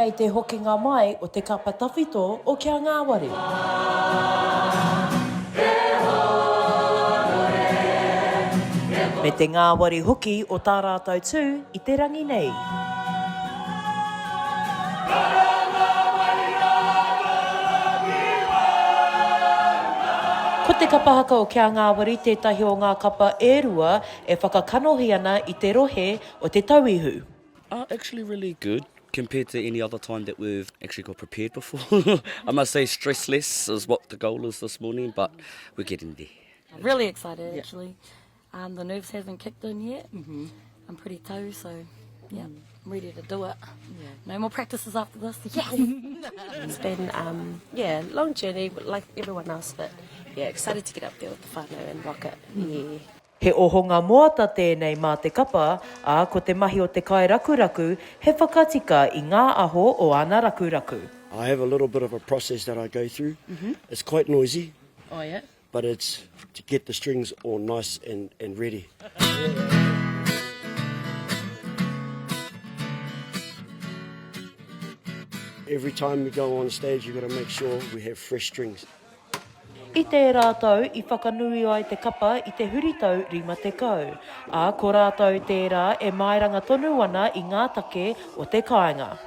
nei te hokinga mai o te kapa tawhito o Kia Ngāwari. Me te Ngāwari hoki o tā rātou tū i te rangi nei. Ko te Kapa Haka o Kia Ngāwari, tētahi o ngā kapa e rua e whakakanohi ana i te rohe o Te Tauihu. Actually really good compared to any other time that we've actually got prepared before. I must say stress less is what the goal is this morning, but we're getting there. Really excited actually. The nerves haven't kicked in yet. I'm pretty toe, so yeah, I'm ready to do it. No more practices after this. It's been long journey like everyone else, but yeah, excited to get up there with the whānau and rock it. He ohonga moata tēnei mā te kapa, ā ko te mahi o te kai rakuraku, he whakatika i ngā aho o ana rakuraku. I have a little bit of a process that I go through. It's quite noisy. Oh yeah? But it's to get the strings all nice and ready. Every time we go on stage, you've got to make sure we have fresh strings. I te rātou i whakanui ai te kapa i te huritau rima te kau. Ā, ko rātou tērā e mairanga tonu ana i ngā take o te kāinga.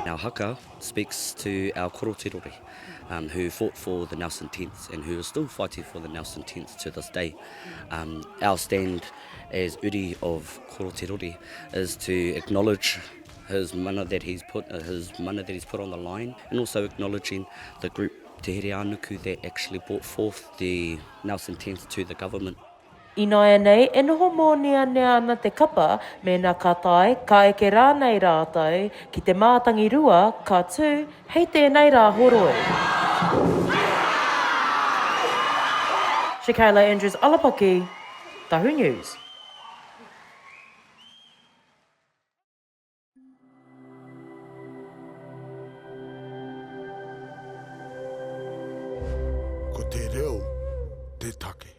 Our haka speaks to our korotirori, who fought for the Nelson 10th and who are still fighting for the Nelson 10th to this day. Our stand as uri of korotirori is to acknowledge his mana that he's put on the line, and also acknowledging the group Te Here Anuku that actually brought forth the Nelson 10th to the government. I nāia nei, e noho mōnea nea ana te kapa, me nā kātai, ka eke rānei rātou, ki te mātangi rua, ka tū, hei tēnei rā horoi. Shakayla Andrews-Alapaki, Tahu News. Ko te reo, te take.